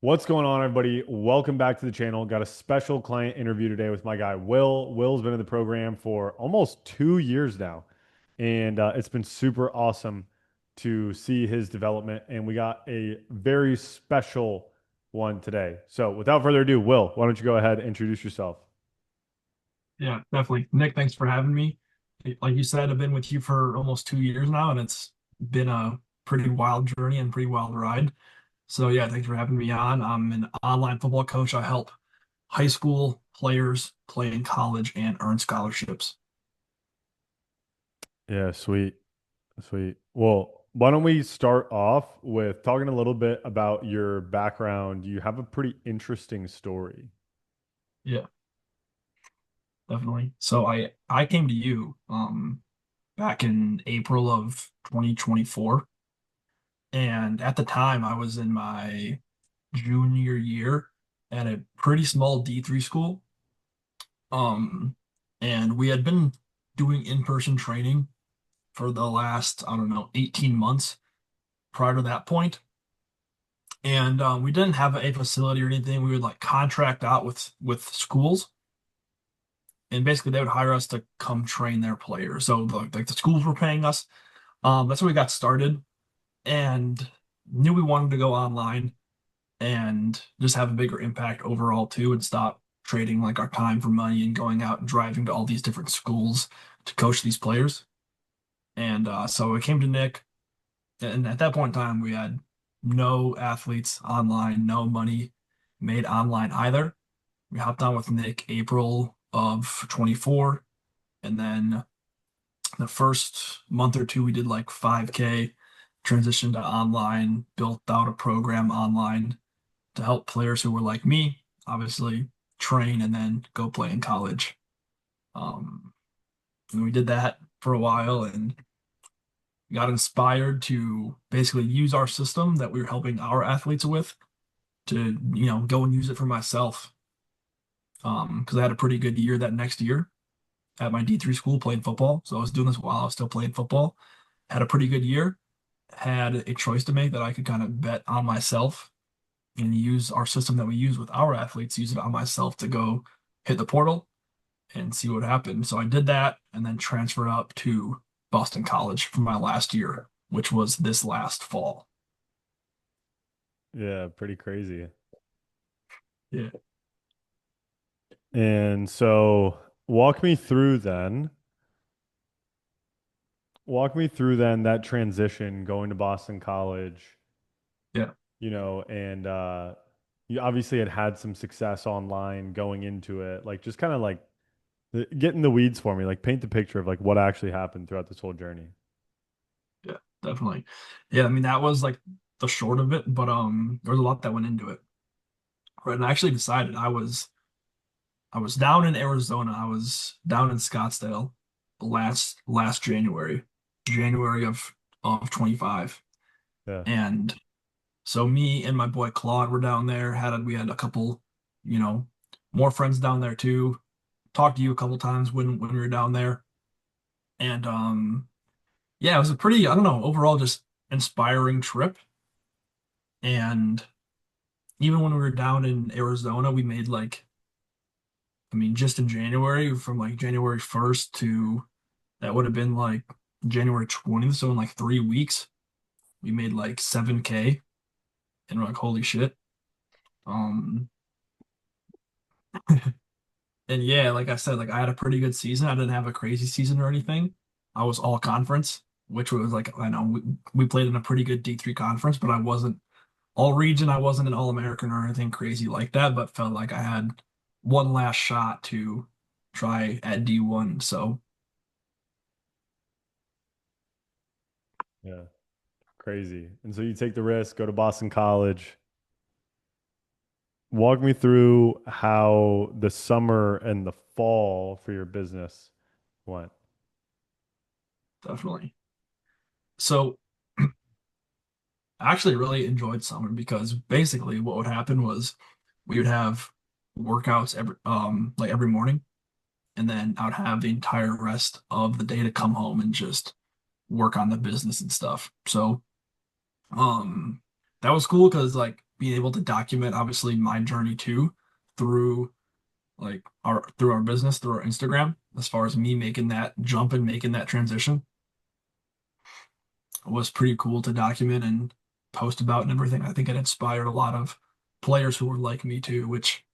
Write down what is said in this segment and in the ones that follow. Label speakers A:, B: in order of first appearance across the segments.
A: What's going on, everybody? Welcome back to the channel. Got a special client interview today with my guy, Will. Will's been in the program for almost 2 years now, and it's been super awesome to see his development. And we got a very special one today. So, without further ado, Will, why don't you go ahead and introduce yourself?
B: Yeah, definitely. Nick, thanks for having me. Like you said, I've been with you for almost 2 years now, and it's been a pretty wild journey and pretty wild ride. So yeah, thanks for having me on. I'm an online football coach. I help high school players play in college and earn scholarships.
A: Yeah, sweet. Sweet. Well, why don't we start off with talking a little bit about your background? You have a pretty interesting story.
B: Yeah, definitely. So I came to you back in April of 2024, and at the time I was in my junior year at a pretty small D3 school. Um, and we had been doing in-person training for the last, I don't know, 18 months prior to that point. And we didn't have a facility or anything. We would like contract out with schools, and basically they would hire us to come train their players. So the schools were paying us. That's how we got started, and knew we wanted to go online and just have a bigger impact overall too, and stop trading like our time for money and going out and driving to all these different schools to coach these players. And so I came to Nick, and at that point in time, we had no athletes online, no money made online either. We hopped on with Nick April of 24, and then the first month or two, we did like 5K, transitioned to online, built out a program online to help players who were like me, obviously, train and then go play in college. Um, and we did that for a while and got inspired to basically use our system that we were helping our athletes with to, go and use it for myself. Because I had a pretty good year that next year at my D3 school playing football. So I was doing this while I was still playing football. Had a pretty good year, had a choice to make that I could kind of bet on myself and use our system that we use with our athletes, use it on myself to go hit the portal and see what happened. So I did that and then transferred up to Boston College for my last year, which was this last fall.
A: Yeah, pretty crazy.
B: Yeah.
A: And so walk me through then. Walk me through then that transition going to Boston College,
B: Yeah.
A: and you obviously had some success online going into it. Like just kind of like get in the weeds for me, like paint the picture of like what actually happened throughout this whole journey.
B: Yeah, definitely. Yeah, I mean that was like the short of it, but there was a lot that went into it. Right. And I actually decided I was down in Arizona. I was down in Scottsdale last January, January of 25.
A: Yeah.
B: And so me and my boy Claude were down there. We had a couple, you know, more friends down there too. Talked to you a couple times when we were down there. And yeah, it was a pretty, I don't know, overall just inspiring trip. And even when we were down in Arizona, we made like, I mean, just in January, from like January 1st to that would have been like January 20th. So in like 3 weeks, we made like 7K, and we're like, holy shit. Um, and yeah, like I said, like I had a pretty good season. I didn't have a crazy season or anything. I was all conference, which was like, I know we played in a pretty good D3 conference, but I wasn't all region. I wasn't an All American or anything crazy like that, but felt like I had one last shot to try at D1. So
A: Yeah. Crazy. And so you take the risk, go to Boston College. Walk me through how the summer and the fall for your business went.
B: definitely. So I actually really enjoyed summer because basically what would happen was we would have workouts every morning, and then I would have the entire rest of the day to come home and just work on the business and stuff. So um that was cool because like, being able to document obviously my journey too through our business, through our Instagram, as far as me making that jump and making that transition was pretty cool to document and post about and everything. I think it inspired a lot of players who were like me too, which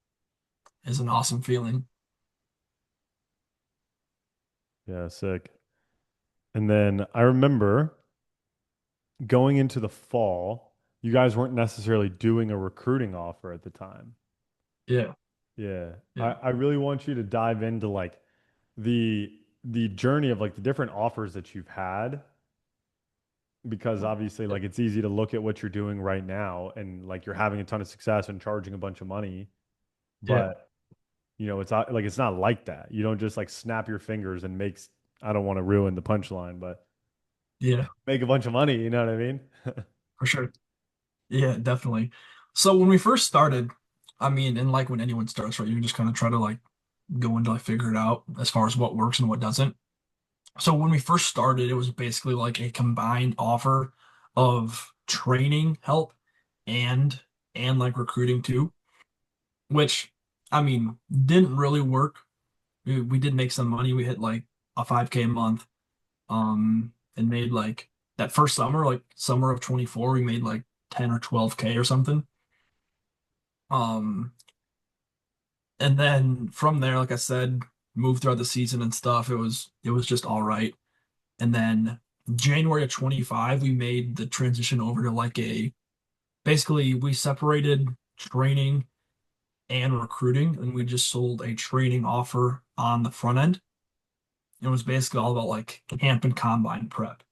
B: is an awesome feeling.
A: Yeah, sick. And then I remember going into the fall, you guys weren't necessarily doing a recruiting offer at the time.
B: Yeah,
A: Yeah.
B: yeah,
A: I really want you to dive into like the journey of like the different offers that you've had because obviously
B: yeah,
A: like it's easy to look at what you're doing right now and like you're having a ton of success and charging a bunch of money,
B: yeah,
A: but it's not like that. You don't just like snap your fingers and I don't want to ruin the punchline, but
B: yeah,
A: make a bunch of money, you know what I mean?
B: for sure. Yeah, definitely. So when we first started, I mean, and like when anyone starts, right, you just kind of try to like go into like figure it out as far as what works and what doesn't. So when we first started, it was basically like a combined offer of training help and like recruiting too, which I mean didn't really work. We did make some money. We hit like a 5K a month, and made like that first summer, like summer of 24, we made like 10 or 12K or something. Um, and then from there, like I said, moved throughout the season and stuff. It was just all right. And then January of 25, we made the transition over to like a basically we separated training and recruiting, and we just sold a training offer on the front end. It was basically all about like camp and combine prep.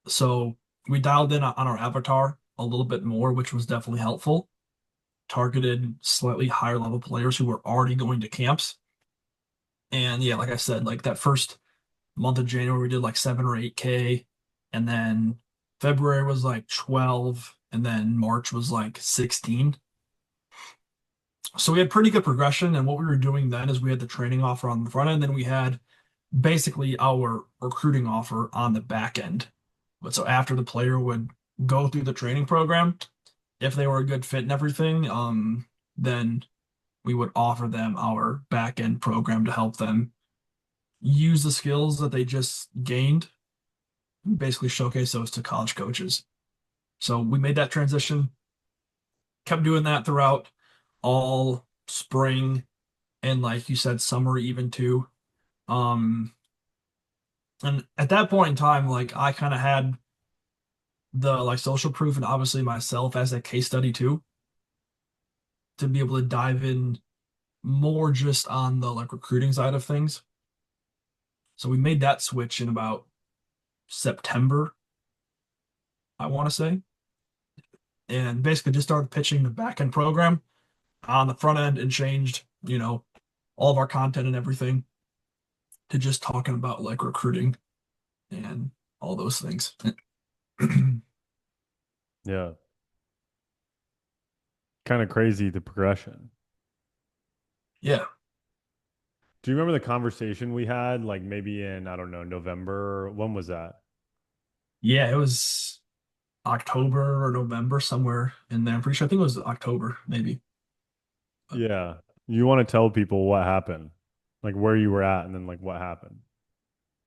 B: So we dialed in on our avatar a little bit more, which was definitely helpful. Targeted slightly higher level players who were already going to camps. And yeah, like I said, like that first month of January, we did like 7 or 8K. And then February was like 12. And then March was like 16. So we had pretty good progression. And what we were doing then is we had the training offer on the front end, then we had basically our recruiting offer on the back end. But so after the player would go through the training program, if they were a good fit and everything, then we would offer them our back end program to help them use the skills that they just gained, basically showcase those to college coaches. So we made that transition, kept doing that throughout all spring and like you said, summer even too. Um, and at that point in time, like I kind of had the like social proof and obviously myself as a case study too, to be able to dive in more just on the like recruiting side of things. So we made that switch in about September, I want to say, and basically just started pitching the back end program on the front end and changed, all of our content and everything to just talking about like recruiting and all those things.
A: Yeah. Kind of crazy the progression.
B: Yeah.
A: Do you remember the conversation we had like maybe in, I don't know, November? When was that?
B: Yeah, it was October or November, somewhere in there. I'm pretty sure. I think it was October, maybe. But
A: Yeah. You want to tell people what happened, like where you were at and then like what happened.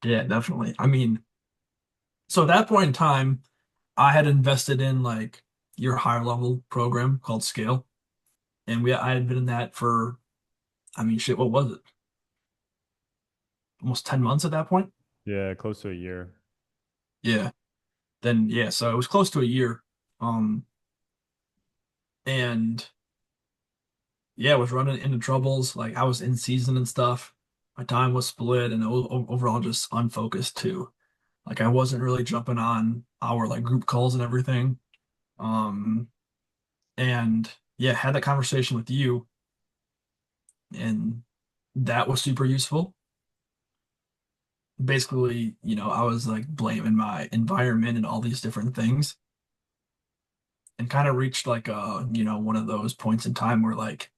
B: yeah, definitely. I mean, so at that point in time, I had invested in like your higher level program called Scale. And I had been in that for, I mean, shit, what was it? Almost 10 months at that point?
A: Yeah, close to a year.
B: Yeah. Then yeah, so it was close to a year. Um, and yeah, I was running into troubles. Like I was in season and stuff. My time was split and overall just unfocused too. Like I wasn't really jumping on our like group calls and everything. Um, and yeah, had that conversation with you, and that was super useful. Basically, I was like blaming my environment and all these different things, and kind of reached like one of those points in time where like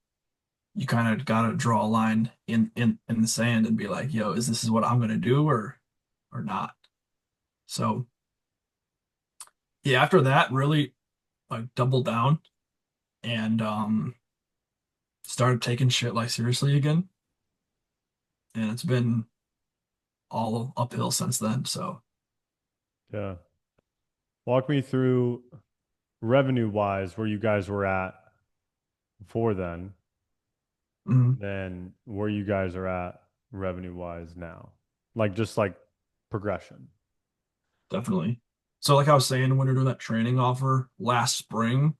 B: you kind of gotta draw a line in the sand and be like, yo, is this is what I'm gonna do or not? So yeah, after that, really like doubled down and started taking shit like seriously again. And it's been all uphill since then. So,
A: Yeah. Walk me through revenue wise where you guys were at before
B: mhm,
A: then where you guys are at revenue wise now. Like just like progression.
B: definitely. So, like I was saying, when we were doing that training offer last spring,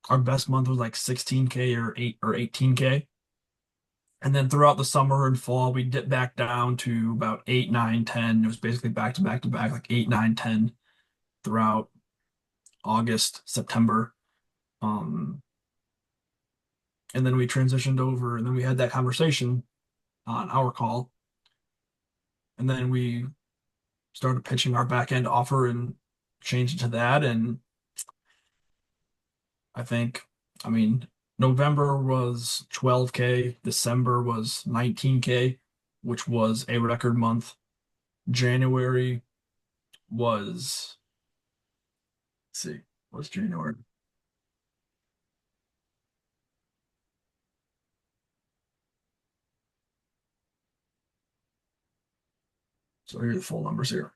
B: our best month was like 16K or 18K. And then throughout the summer and fall, we dipped back down to about 8, 9, 10. It was basically back to back to back, like 8, 9, 10 throughout August, September. Um, and then we transitioned over, and then we had that conversation on our call. And then we started pitching our back end offer and changed it to that. And I think, I mean, November was 12K, December was 19K, which was a record month. January was, let's see, what's January? So here are the full numbers here.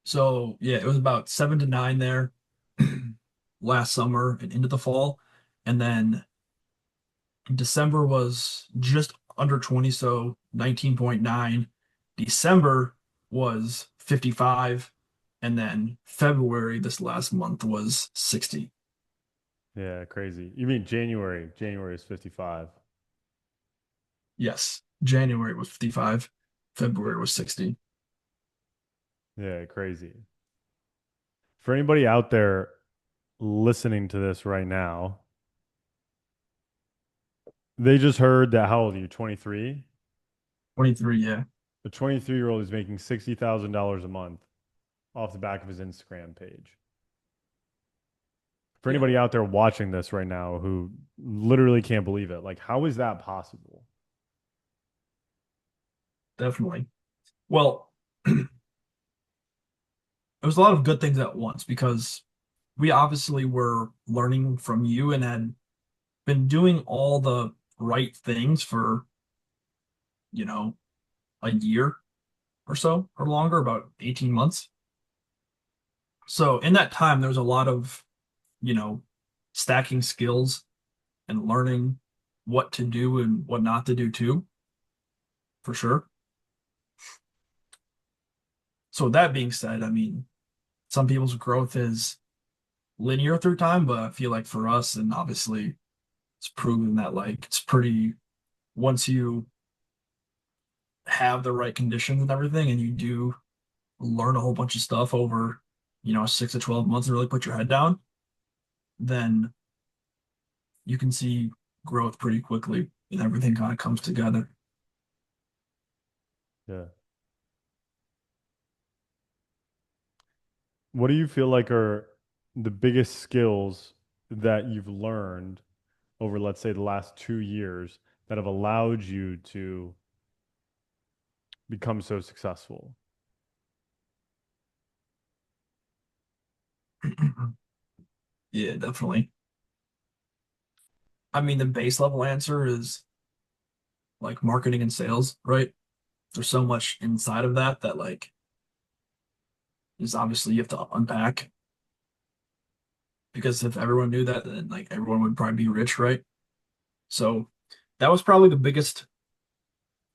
B: So yeah, it was about 7 to 9 there last summer and into the fall. And then December was just under 20, so 19.9. December was 55. And then February, this last month, was 60.
A: Yeah, crazy. You mean January? January is 55.
B: Yes, January was 55. February was 60.
A: Yeah, crazy. For anybody out there listening to this right now, they just heard that how old are you? 23?
B: 23, yeah.
A: A 23-year-old is making $60,000 a month off the back of his Instagram page. For
B: Yeah,
A: anybody out there watching this right now who literally can't believe it, like how is that possible?
B: definitely. Well, it was a lot of good things at once because we obviously were learning from you and had been doing all the right things for, you know, a year or so or longer, about 18 months. So in that time, there was a lot of, you know, stacking skills and learning what to do and what not to do too, for sure. So with that being said, I mean, some people's growth is linear through time, but I feel like for us, and obviously it's proven that like it's pretty once you have the right conditions and everything and you do learn a whole bunch of stuff over, 6 to 12 months and really put your head down, then you can see growth pretty quickly and everything kind of comes together.
A: Yeah. What do you feel like are the biggest skills that you've learned over, let's say, the last 2 years that have allowed you to become so successful?
B: Yeah, definitely. I mean, the base level answer is like marketing and sales, right? There's so much inside of that that like is obviously you have to unpack because if everyone knew that, then like everyone would probably be rich, right? So that was probably the biggest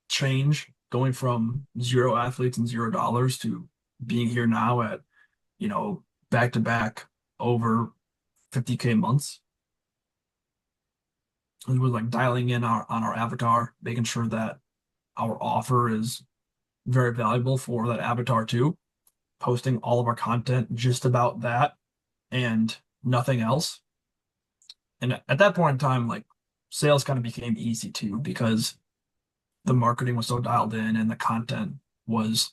B: change going from zero athletes and $0 to being here now at, you know, back to back over 50K months. And we're like dialing in on our avatar, making sure that our offer is very valuable for that avatar too, posting all of our content just about that and nothing else. And at that point in time, like sales kind of became easy too because the marketing was so dialed in and the content was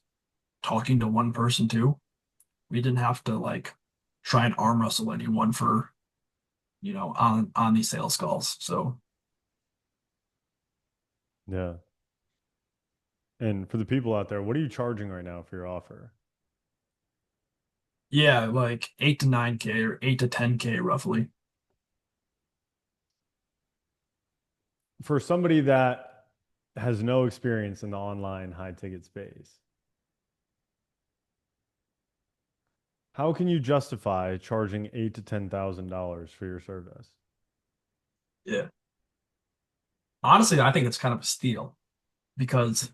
B: talking to one person too. We didn't have to like try and arm wrestle anyone for, on these sales calls. So
A: Yeah. And for the people out there, what are you charging right now for your offer?
B: Yeah, like 8 to 9K or 8 to 10K roughly.
A: For somebody that has no experience in the online high ticket space, how can you justify charging eight to $10,000 for your service?
B: Yeah. Honestly, I think it's kind of a steal because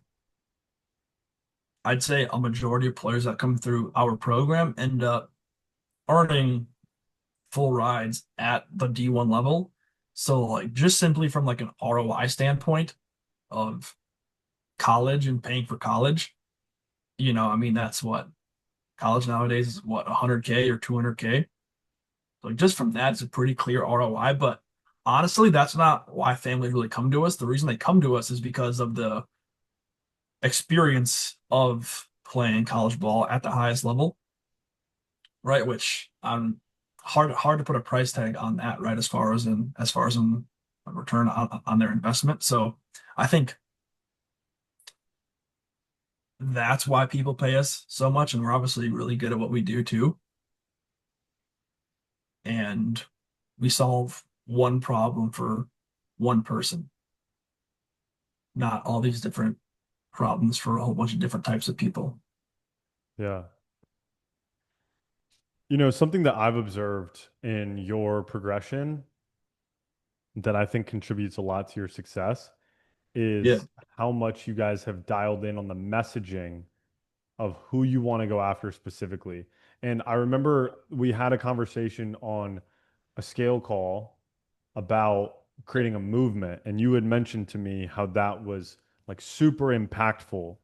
B: I'd say a majority of players that come through our program end up earning full rides at the D1 level. So like just simply from like an ROI standpoint of college and paying for college, I mean that's what college nowadays is what 100K or 200K. So just from that, it's a pretty clear ROI. But honestly, that's not why families really come to us. The reason they come to us is because of the experience of playing college ball at the highest level, right? Which hard to put a price tag on that, right? As far as in a return on their investment. So I think that's why people pay us so much, and we're obviously really good at what we do too. And we solve one problem for one person, not all these different problems for a whole bunch of different types of people.
A: Yeah. Something that I've observed in your progression that I think contributes a lot to your success
B: Yeah,
A: is how much you guys have dialed in on the messaging of who you want to go after specifically. And I remember we had a conversation on a scale call about creating a movement, and you had mentioned to me how that was like super impactful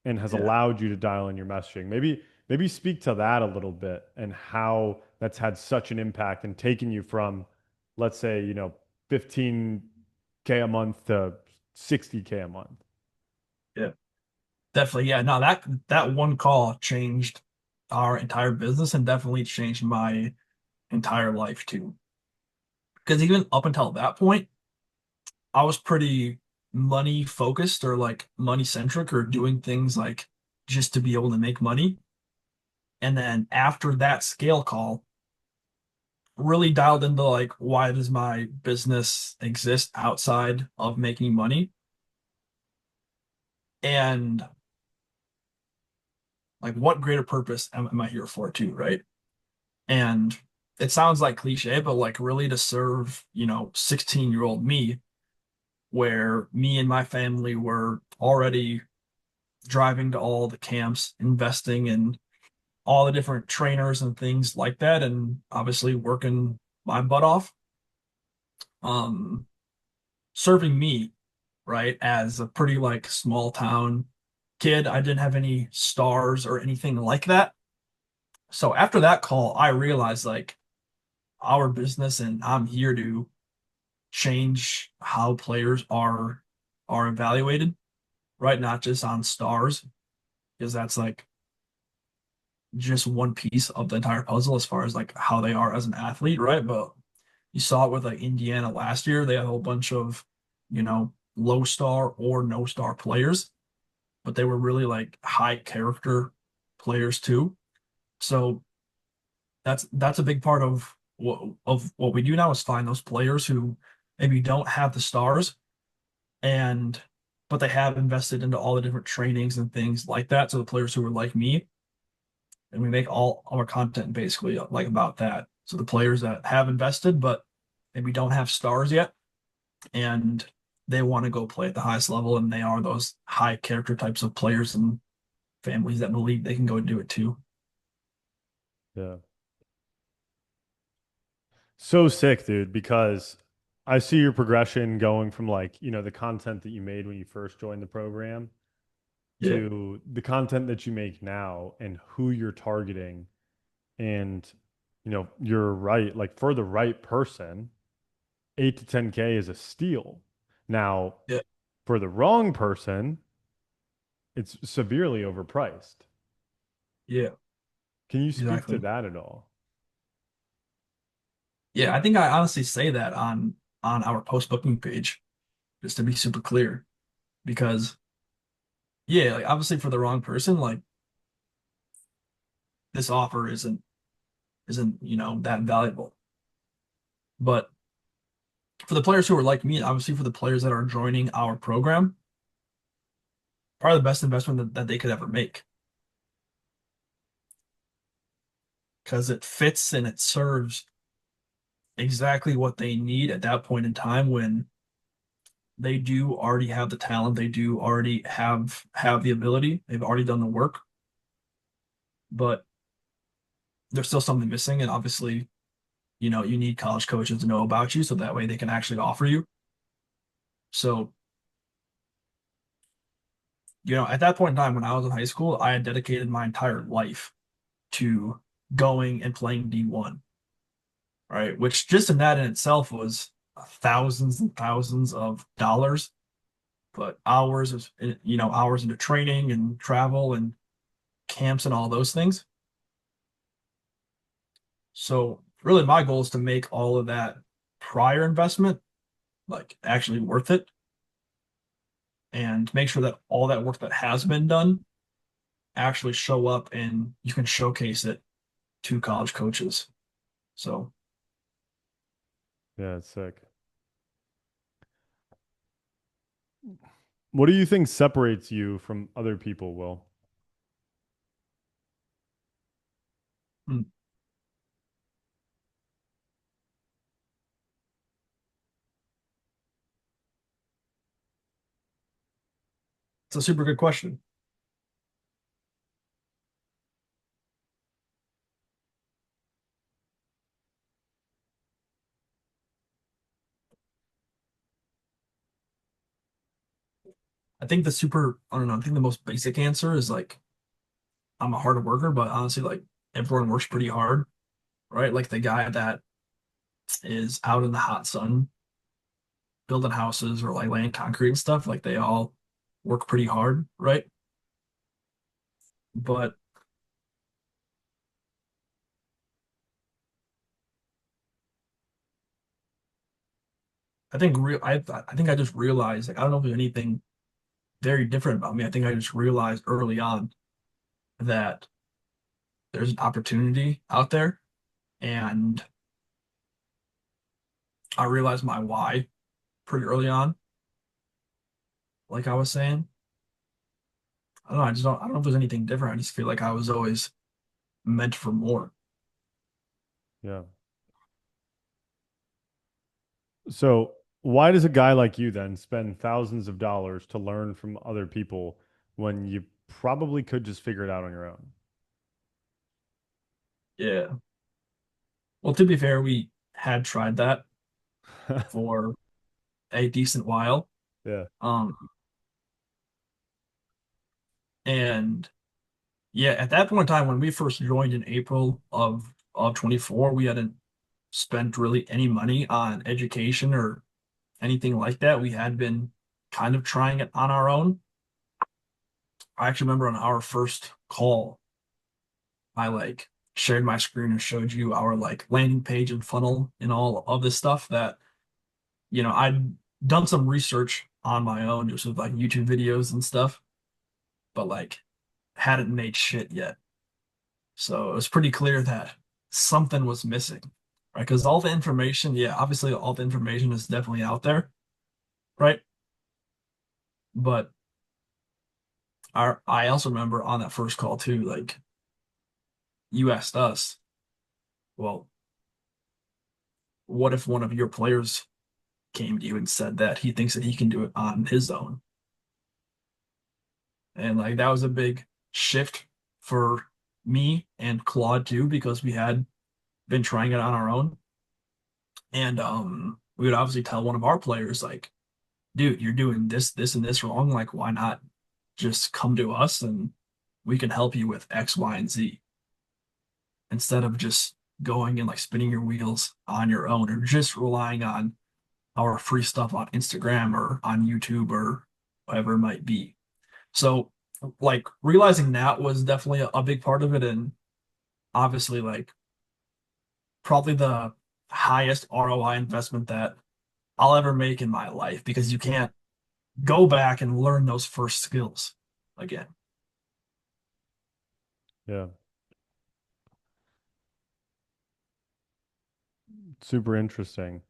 A: and has
B: yeah.
A: allowed you to dial in your messaging. Maybe speak to that a little bit and how that's had such an impact and taken you from, let's say, 15K a month to 60K a month.
B: Yeah. Definitely, yeah. No, that one call changed our entire business and definitely changed my entire life too. Because even up until that point, I was pretty money focused or like money centric or doing things like just to be able to make money. And then after that scale call, really dialed into like why does my business exist outside of making money? And like what greater purpose am I here for too, right? And it sounds like cliche, but like really to serve, 16-year-old me, where me and my family were already driving to all the camps, investing in all the different trainers and things like that, and obviously working my butt off, um, serving me, right, as a pretty like small town kid. I didn't have any stars or anything like that. So after that call, I realized like our business and I'm here to change how players are evaluated, right? Not just on stars, because that's like just one piece of the entire puzzle as far as like how they are as an athlete, right? But you saw it with like Indiana last year. They had a whole bunch of, low star or no star players, but they were really like high character players too. So that's a big part of what we do now is find those players who maybe don't have the stars and but they have invested into all the different trainings and things like that. So the players who are like me, and we make all our content basically like about that. So the players that have invested but maybe don't have stars yet, and they want to go play at the highest level, and they are those high character types of players and families that believe they can go do it too.
A: Yeah. So sick, dude, because I see your progression going from like, the content that you made when you first joined the program
B: Yeah,
A: to the content that you make now and who you're targeting. And, you're right. Like for the right person, 8 to 10K is a steal. Now,
B: yeah,
A: for the wrong person, it's severely overpriced.
B: yeah,
A: Can you speak to
B: exactly.
A: that at all?
B: Yeah, I think I honestly say that on our post booking page, just to be super clear, because yeah, like obviously for the wrong person, like this offer isn't isn't, that valuable. But for the players who are like me, obviously for the players that are joining our program, probably the best investment that they could ever make because it fits and it serves exactly what they need at that point in time when they do already have the talent, they do already have the ability, they've already done the work, but there's still something missing. And obviously, you need college coaches to know about you so that way they can actually offer you. So, at that point in time when I was in high school, I had dedicated my entire life to going and playing D1, right? Which just in that in itself was thousands and thousands of dollars, but hours into training and travel and camps and all those things. So really my goal is to make all of that prior investment like actually worth it and make sure that all that work that has been done actually show up and you can showcase it to college coaches. So
A: Yeah, it's sick. What do you think separates you from other people, Will?
B: hmm, it's a super good question. I don't know, I think the most basic answer is like I'm a hard worker, but honestly, like everyone works pretty hard, right? Like the guy that is out in the hot sun building houses or like laying concrete and stuff, like they all work pretty hard, right? But I think I just realized like I don't know if there's anything very different about me. I think I just realized early on that there's an opportunity out there and I realized my why pretty early on, like I was saying. I don't know, I don't know if there's anything different. I just feel like I was always meant for more.
A: Yeah. So, why does a guy like you then spend thousands of dollars to learn from other people when you probably could just figure it out on your own?
B: Yeah. Well, to be fair, we had tried that for a decent while.
A: Yeah.
B: Um, and yeah, at that point in time, when we first joined in April of 24, we hadn't spent really any money on education or anything like that. We had been kind of trying it on our own. I actually remember on our first call, I like shared my screen and showed you our like landing page and funnel and all of this stuff that, I'd done some research on my own just with like YouTube videos and stuff, but like hadn't made shit yet. So it was pretty clear that something was missing, right? Because all the information, yeah, obviously all the information is definitely out there, right? But I also remember on that first call too, like you asked us, well, what if one of your players came to you and said that he thinks that he can do it on his own? And like that was a big shift for me and Claude too, because we had been trying it on our own. And we would obviously tell one of our players, like, dude, you're doing this, this, and this wrong. Like, why not just come to us and we can help you with X, Y, and Z instead of just going and like spinning your wheels on your own or just relying on our free stuff on Instagram or on YouTube or whatever it might be. So, like, realizing that was definitely a big part of it. And obviously, like, probably the highest ROI investment that I'll ever make in my life because you can't go back and learn those first skills again.
A: Yeah. Super interesting.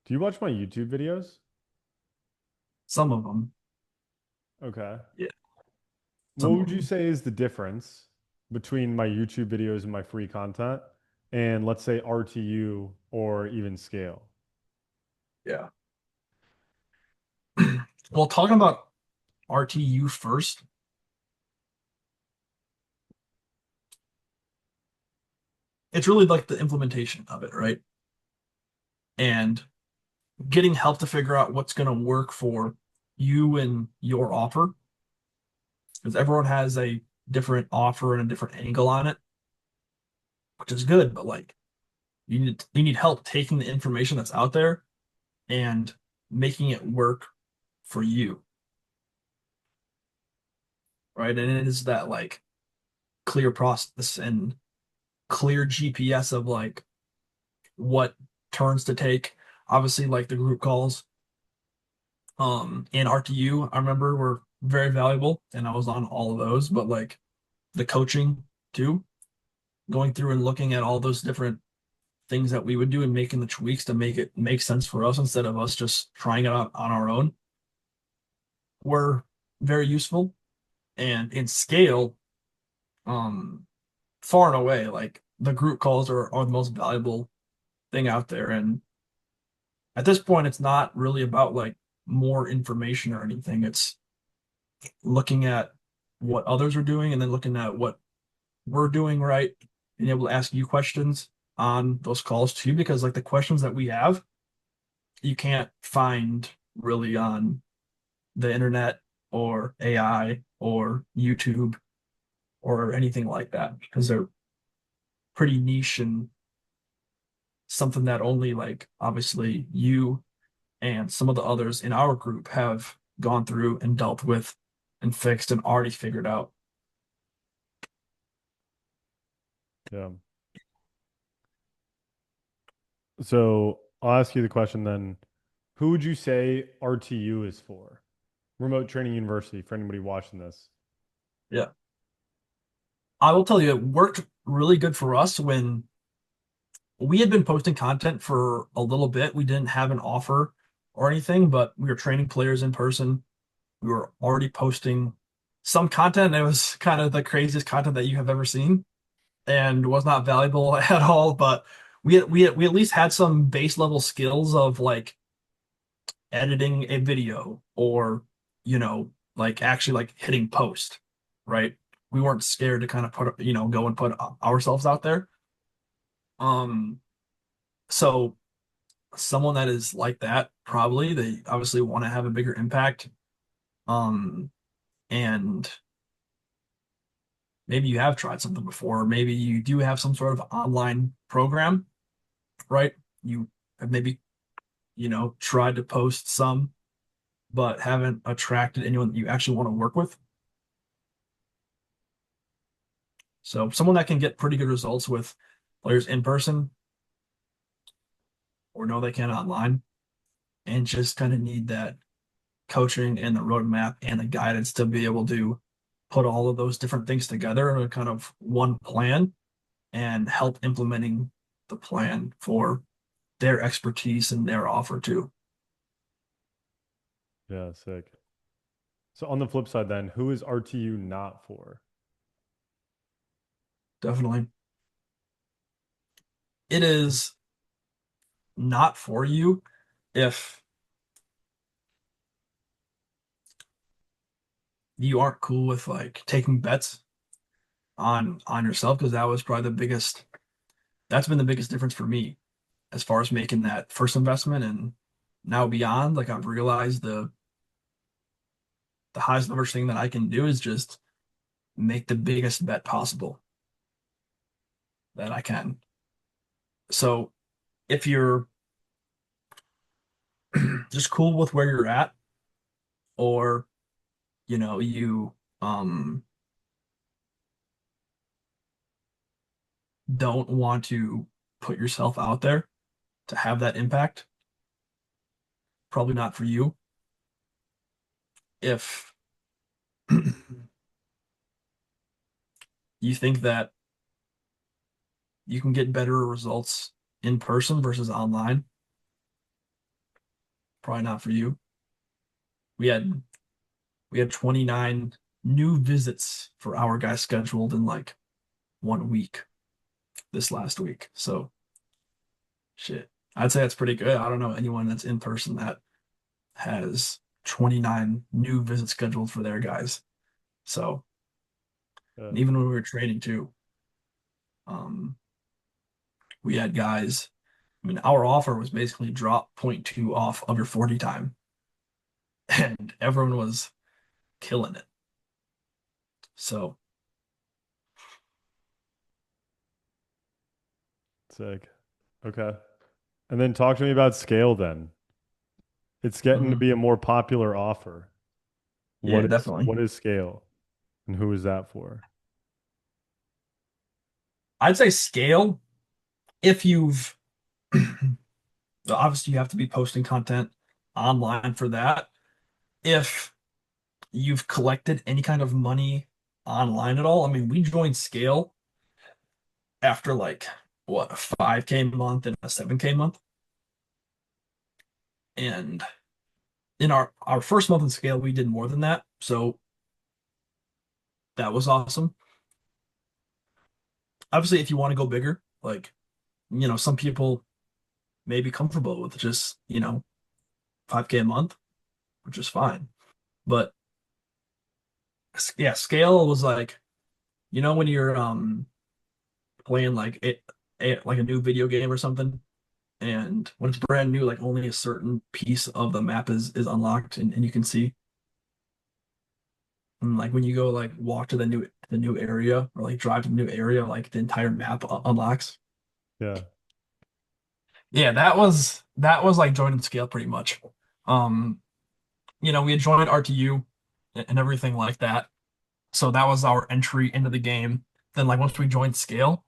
A: Do you watch my YouTube videos?
B: Some of them.
A: Okay.
B: Yeah,
A: What
B: some of
A: would you
B: them.
A: say is the difference between my YouTube videos and my free content and let's say RTU or even scale?
B: Yeah. Well, talking about RTU first, it's really like the implementation of it, right? And getting help to figure out what's going to work for you and your offer, because everyone has a different offer and a different angle on it, which is good, but like you need help taking the information that's out there and making it work for you, right? And it is that like clear process and clear GPS of like what turns to take. Obviously, like the group calls and RTU, I remember were very valuable, and I was on all of those. But like the coaching too, going through and looking at all those different things that we would do and making the tweaks to make it make sense for us instead of us just trying it out on our own were very useful. And in scale, um, far and away, like the group calls are the most valuable thing out there. And at this point, it's not really about like more information or anything. It's looking at what others are doing and then looking at what we're doing right, being able to ask you questions on those calls too, because like the questions that we have, you can't find really on the internet or AI or YouTube or anything like that because they're pretty niche and something that only like obviously you and some of the others in our group have gone through and dealt with and fixed and already figured out.
A: Yeah. So I'll ask you the question then. Who would you say RTU is for? Remote Training University, for anybody watching this.
B: Yeah. I will tell you, it worked really good for us when we had been posting content for a little bit. We didn't have an offer or anything, but we were training players in person. We were already posting some content. It was kind of the craziest content that you have ever seen and was not valuable at all. But we at least had some base level skills of like editing a video or, like actually like hitting post, right? We weren't scared to kind of put, go and put ourselves out there. Um, so someone that is like that, probably they obviously want to have a bigger impact. Um, and maybe you have tried something before, maybe you do have some sort of online program, right? You have maybe, tried to post some, but haven't attracted anyone that you actually want to work with. So someone that can get pretty good results with players in person or know they can online and just kind of need that coaching and the roadmap and the guidance to be able to put all of those different things together in a kind of one plan and help implementing the plan for their expertise and their offer too.
A: Yeah, sick. So on the flip side then, who is RTU not for?
B: Definitely. It is not for you if you aren't cool with like taking bets on yourself because that was probably the biggest that's been the biggest difference for me as far as making that first investment and now beyond. Like I've realized the highest leverage thing that I can do is just make the biggest bet possible that I can. So if you're just cool with where you're at, or you don't want to put yourself out there to have that impact, probably not for you. If you think that you can get better results in person versus online? Probably not for you. We had we had 29 new visits for our guys scheduled in like 1 week this last week. So shit. I'd say that's pretty good. I don't know anyone that's in person that has 29 new visits scheduled for their guys. So
A: Yeah.
B: and even when we were training too, um, we had guys. I mean, our offer was basically drop point 0.2 off of your 40 time, and everyone was killing it. So
A: Sick. Okay. And then talk to me about scale then. It's getting to
B: mhm.
A: be a more popular offer.
B: Yeah,
A: What is
B: definitely.
A: what is scale and who is that for?
B: I'd say scale if you've obviously you have to be posting content online for that. If you've collected any kind of money online at all, I mean, we joined Scale after like what a 5K month and a 7K month. And in our first month in Scale, we did more than that. So that was awesome. Obviously, if you want to go bigger, like, some people may be comfortable with just, 5K a month, which is fine. But yeah, Scale was like, when you're playing like like a new video game or something, and when it's brand new, like only a certain piece of the map is unlocked and you can see. And like when you go like walk to the new area or like drive to the new area, like the entire map unlocks.
A: Yeah.
B: Yeah, that was like joining Scale pretty much. Um, we had joined RTU and everything like that. So that was our entry into the game. Then like once we joined Scale,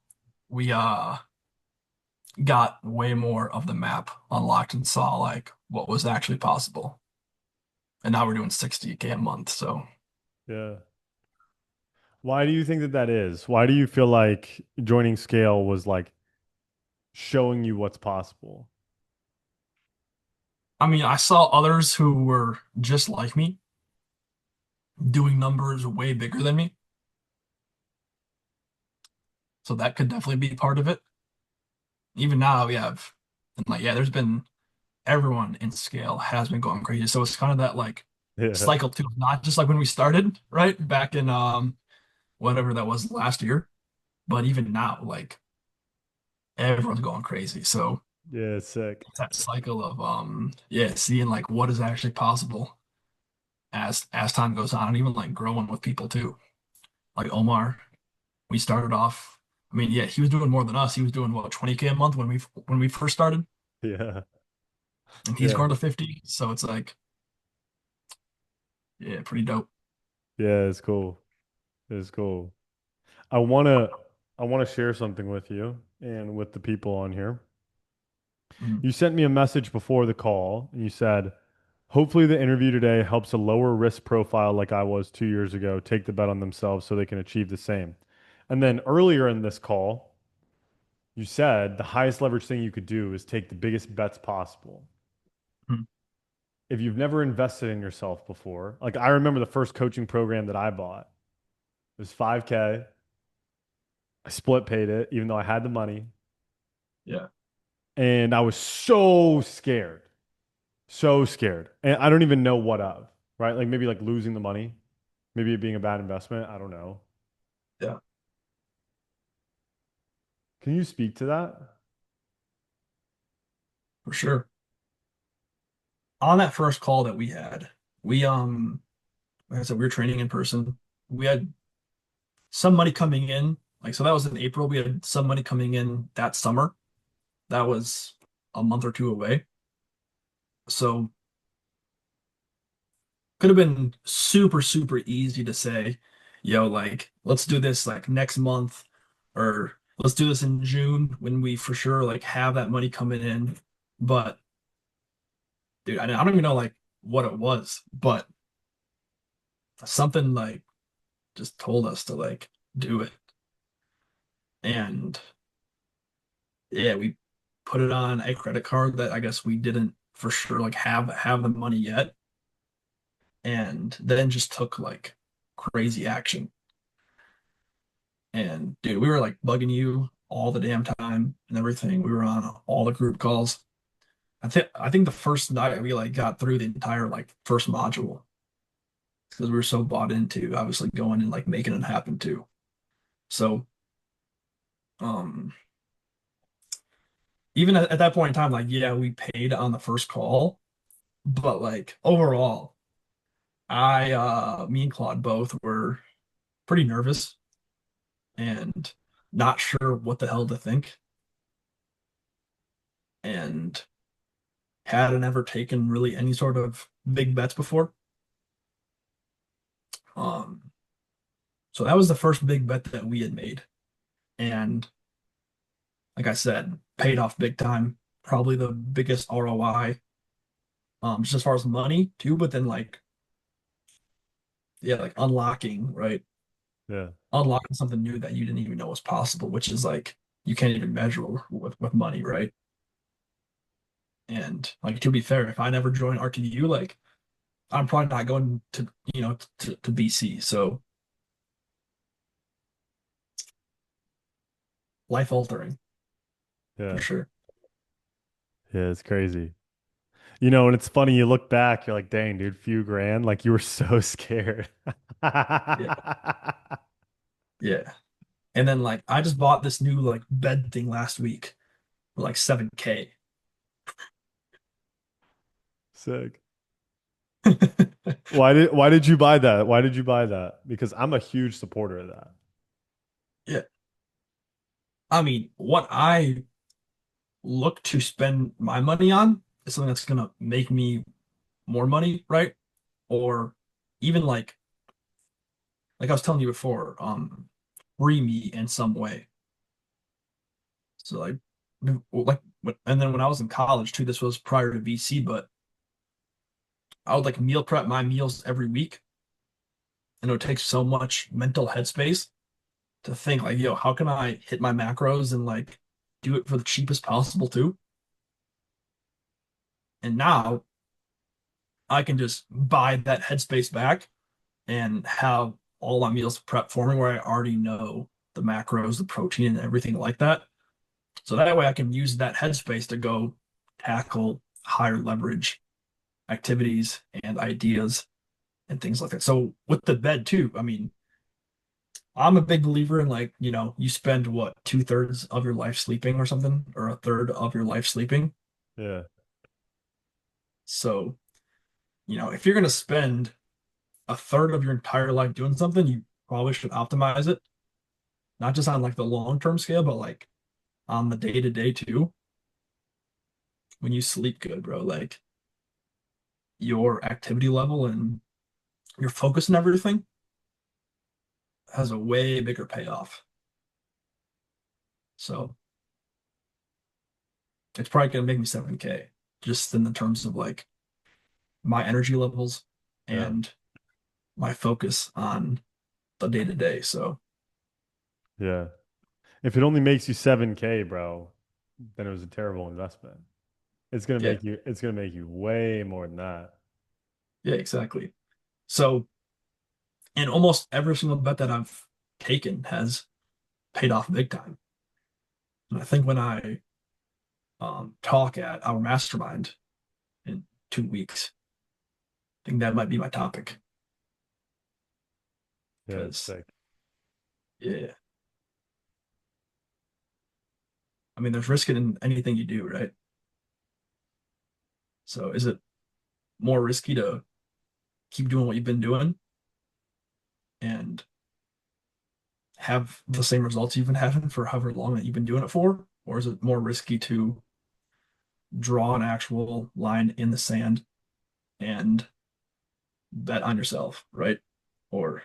B: we got way more of the map unlocked and saw like what was actually possible. And now we're doing 60K a month. So
A: Yeah. Why do you think that that is? Why do you feel like joining scale was like showing you what's possible?
B: I mean, I saw others who were just like me doing numbers way bigger than me. So that could definitely be part of it. Even now, we have, and like, yeah, there's been everyone in scale has been going crazy. So it's kind of that like
A: Yeah.
B: cycle too, not just like when we started, right? Back in whatever that was last year, but even now, like everyone's going crazy. So
A: Yeah, it's sick.
B: it's that cycle of yeah, seeing like what is actually possible as time goes on, and even like growing with people too. Like Omar, we started off. I mean, yeah, he was doing more than us. He was doing what 20K a month when we first started,
A: Yeah.
B: and he's
A: Yeah.
B: grown to 50. So it's like, yeah, pretty dope.
A: Yeah, it's cool. It's cool. I wanna I wanna share something with you and with the people on here.
B: Mhm.
A: You sent me a message before the call and you said, hopefully the interview today helps a lower risk profile like I was 2 years ago take the bet on themselves so they can achieve the same. And then earlier in this call, you said the highest leverage thing you could do is take the biggest bets possible.
B: Mhm.
A: If you've never invested in yourself before, like I remember the first coaching program that I bought, it was 5K. I split paid it, even though I had the money.
B: Yeah,
A: And I was so scared, so scared. And I don't even know what of, right? Like maybe like losing the money, maybe it being a bad investment. I don't know.
B: yeah,
A: Can you speak to that?
B: for sure. On that first call that we had, we like I said, we were training in person. We had some money coming in. Like so that was in April. We had some money coming in that summer. That was a month or two away. So could have been super, super easy to say, like, let's do this like next month, or let's do this in June when we for sure like have that money coming in. But dude, I don't even know like what it was, but something like just told us to like do it. And yeah, we put it on a credit card that I guess we didn't for sure like have the money yet, and then just took like crazy action. And dude, we were like bugging you all the damn time and everything. We were on all the group calls. I think the first night we like got through the entire like first module because we were so bought into obviously going and like making it happen too. So um even at that point in time, like yeah, we paid on the first call, but like overall, I me and Claude both were pretty nervous and not sure what the hell to think, and hadn't ever taken really any sort of big bets before. Um, so that was the first big bet that we had made. And like I said, paid off big time. Probably the biggest ROI, just as far as money too, but then like, yeah, like unlocking, right?
A: Yeah.
B: Unlocking something new that you didn't even know was possible, which is like you can't even measure with money, right? And like to be fair, if I never joined RTU, like I'm probably not going to, to BC. So life altering for
A: Yeah.
B: sure.
A: Yeah. It's crazy. You know, and it's funny, you look back, you're like, dang, dude, few grand. Like you were so scared.
B: Yeah. Yeah. And then like I just bought this new like bed thing last week for like 7K.
A: Sick. Why did you buy that? Why did you buy that? Because I'm a huge supporter of that.
B: Yeah. I mean, what I look to spend my money on is something that's gonna make me more money, right? Or even like I was telling you before, free me in some way. So like and then when I was in college too, this was prior to VC, but I would like meal prep my meals every week, and it would take so much mental headspace to think like, yo, how can I hit my macros and like do it for the cheapest possible too? And now I can just buy that headspace back and have all my meals prepped for me where I already know the macros, the protein, and everything like that. So that way I can use that headspace to go tackle higher leverage activities and ideas and things like that. So with the bed too, I mean, I'm a big believer in like, you spend what, 2/3 of your life sleeping or something, or a third of your life sleeping.
A: Yeah.
B: So, if you're going to spend a third of your entire life doing something, you probably should optimize it, not just on like the long-term scale, but like on the day-to-day too. When you sleep good, bro, like your activity level and your focus and everything has a way bigger payoff. So it's probably going to make me 7K just in the terms of like my energy levels
A: Yeah.
B: and my focus on the day to day. So
A: Yeah. If it only makes you 7K, bro, then it was a terrible investment.
B: yeah,
A: It's gonna make you way more than that.
B: yeah, exactly. So, and almost every single bet that I've taken has paid off big time. And I think when I talk at our mastermind in 2 weeks, I think that might be my topic
A: Yeah, it's
B: because,
A: sick.
B: yeah, I mean, there's risk in anything you do, right? So, is it more risky to keep doing what you've been doing and have the same results you've been having for however long that you've been doing it for? Or is it more risky to draw an actual line in the sand and bet on yourself, right? Or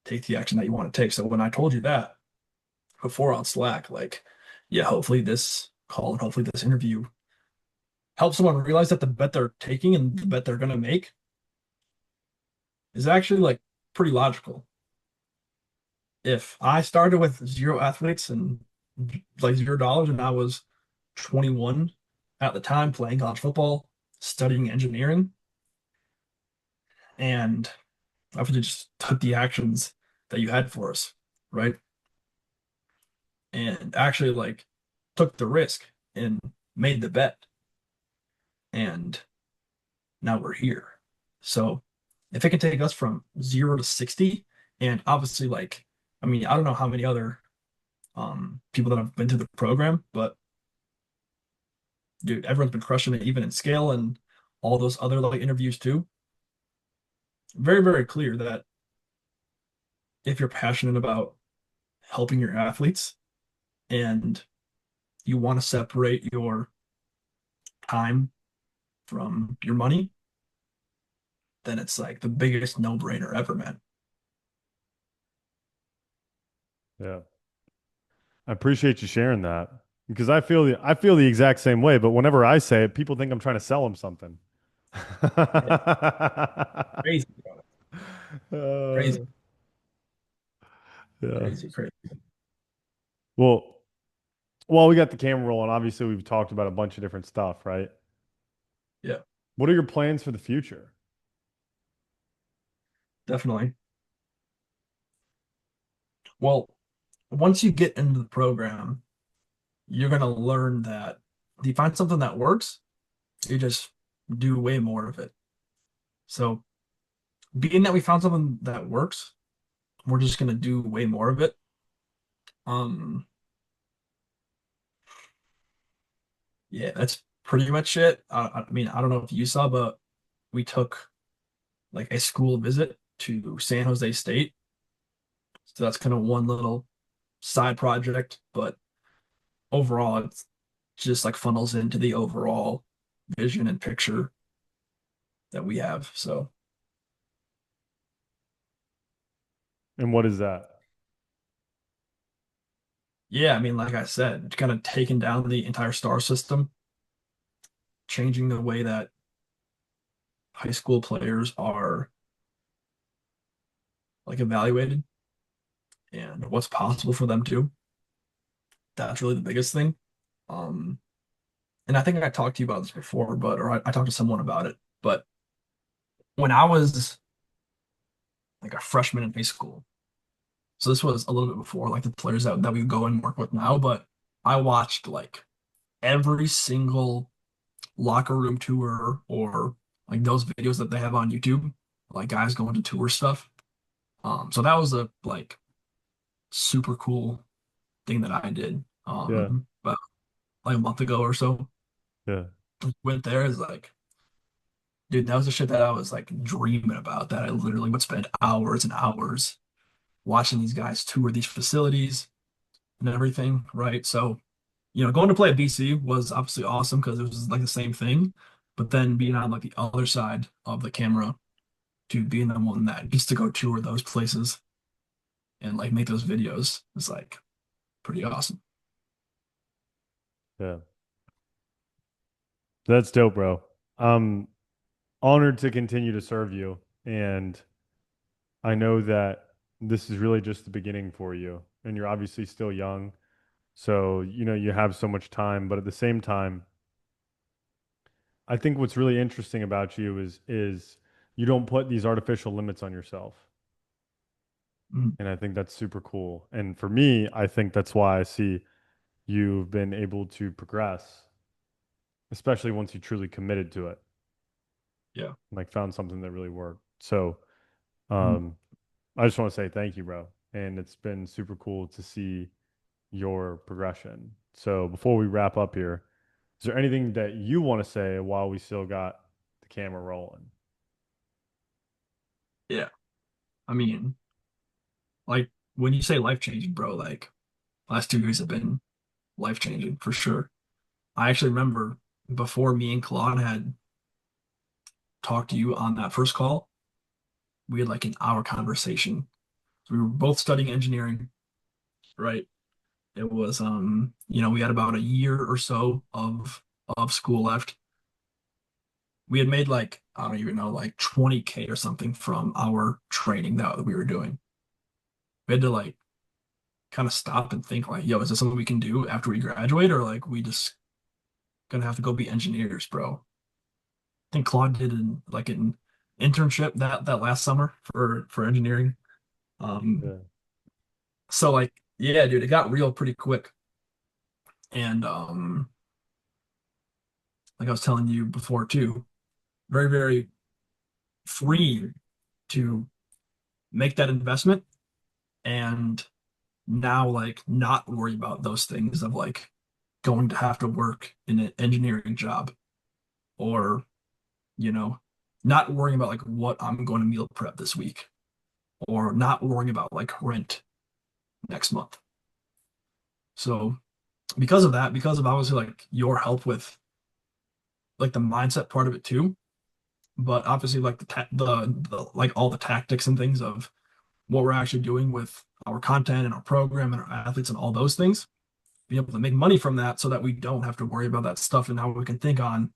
B: take the action that you want to take. So when I told you that before on Slack, like, yeah, hopefully this call and hopefully this interview helps someone realize that the bet they're taking and the bet they're going to make is actually like pretty logical if I started with zero athletes and like $0 and I was 21 at the time playing college football, studying engineering, and I would have just took the actions that you had for us, right? And actually like took the risk and made the bet. And now we're here. So if it can take us from 0 to 60, and obviously like, I mean, I don't know how many other people that have been through the program, but dude, everyone's been crushing it even in scale and all those other like interviews too. Very, very clear that if you're passionate about helping your athletes and you want to separate your time from your money, then it's like the biggest no-brainer ever, man.
A: Yeah. I appreciate you sharing that because I feel the exact same way, but whenever I say it, people think I'm trying to sell them something.
B: Yeah, crazy, bro.
A: Uh,
B: Crazy,
A: yeah.
B: crazy, crazy.
A: Well, while we got the camera rolling, obviously we've talked about a bunch of different stuff, right?
B: Yeah,
A: What are your plans for the future?
B: definitely. Well, once you get into the program, you're gonna learn that if you find something that works, you just do way more of it. So, being that we found something that works, we're just gonna do way more of it. Um, yeah, that's pretty much it. I mean, I don't know if you saw, but we took like a school visit to San Jose State. So that's kind of one little side project, but overall, it's just like funnels into the overall vision and picture that we have. So,
A: And what is that?
B: yeah, I mean, like I said, kind of taking down the entire star system, changing the way that high school players are like evaluated and what's possible for them too. That's really the biggest thing. Um, and I think I talked to you about this before, but or I talked to someone about it. But when I was like a freshman in high school, so this was a little bit before like the players that we go and work with now, but I watched like every single locker room tour or like those videos that they have on YouTube, like guys going to tour stuff. So that was a like super cool thing that I did.
A: Yeah.
B: But like a month ago or so,
A: Yeah.
B: went there is like, dude, that was the shit that I was like dreaming about. That I literally would spend hours and hours watching these guys tour these facilities and everything, right? So, going to play at BC was obviously awesome because it was like the same thing. But then being on like the other side of the camera to being the one that gets to go tour those places and like make those videos is like pretty awesome.
A: Yeah. That's dope, bro. I'm honored to continue to serve you. And I know that this is really just the beginning for you. And you're obviously still young. So, you have so much time. But at the same time, I think what's really interesting about you is you don't put these artificial limits on yourself.
B: Mm,
A: And I think that's super cool. And for me, I think that's why I see you've been able to progress, especially once you truly committed to it,
B: yeah.
A: and like found something that really worked. So,
B: Mm,
A: um, I just want to say thank you, bro. And it's been super cool to see your progression. So before we wrap up here, is there anything that you want to say while we still got the camera rolling?
B: yeah. I mean, like when you say life changing, bro, like last 2 years have been life changing for sure. I actually remember before me and Claude had talked to you on that first call, we had like an hour conversation. So we were both studying engineering, right? It was we had about a year or so of school left. We had made like, I don't even know, like 20K or something from our training that we were doing. We had to like kind of stop and think like, yo, is this something we can do after we graduate, or like we just gonna have to go be engineers, bro? I think Claude did an internship that last summer for engineering. Um,
A: Yeah.
B: so like, yeah, dude, it got real pretty quick. And like I was telling you before too, very, very free to make that investment and now like not worry about those things of like going to have to work in an engineering job or, you know, not worrying about like what I'm going to meal prep this week or not worrying about like rent next month. So because of that, because of obviously like your help with like the mindset part of it too, but obviously like the like all the tactics and things of what we're actually doing with our content and our program and our athletes and all those things, be able to make money from that so that we don't have to worry about that stuff and how we can think on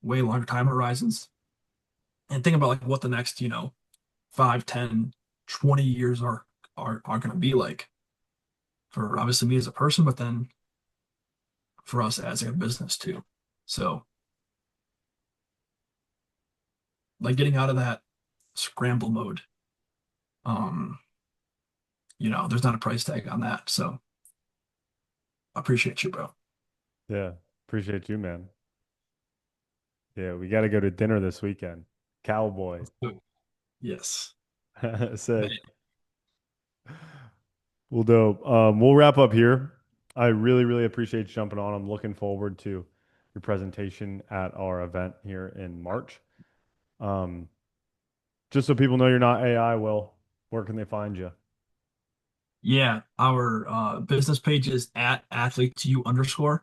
B: way longer time horizons and think about like what the next, 5, 10, 20 years are going to be like for obviously me as a person, but then for us as a business too. So like getting out of that scramble mode, um, there's not a price tag on that. So I appreciate you, bro.
A: Yeah. Appreciate you, man. Yeah, we got to go to dinner this weekend. Cowboy.
B: Yes.
A: Sick. Well, dope. We'll wrap up here. I really, really appreciate you jumping on. I'm looking forward to your presentation at our event here in March. Um, just so people know you're not AI, Will, where can they find you?
B: Yeah, our business page is at athleteu_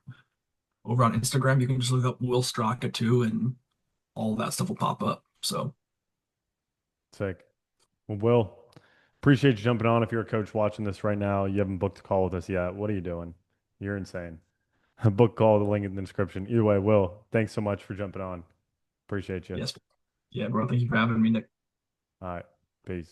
B: over on Instagram. You can just look up Will Straka too, and all that stuff will pop up. So
A: Sick. Well, Will, appreciate you jumping on. If you're a coach watching this right now, you haven't booked a call with us yet. What are you doing? You're insane. Book call, the link in the description. Either way, Will, thanks so much for jumping on. Appreciate you.
B: yes, yeah, bro. Thank you for having me, Nick.
A: All right. Peace.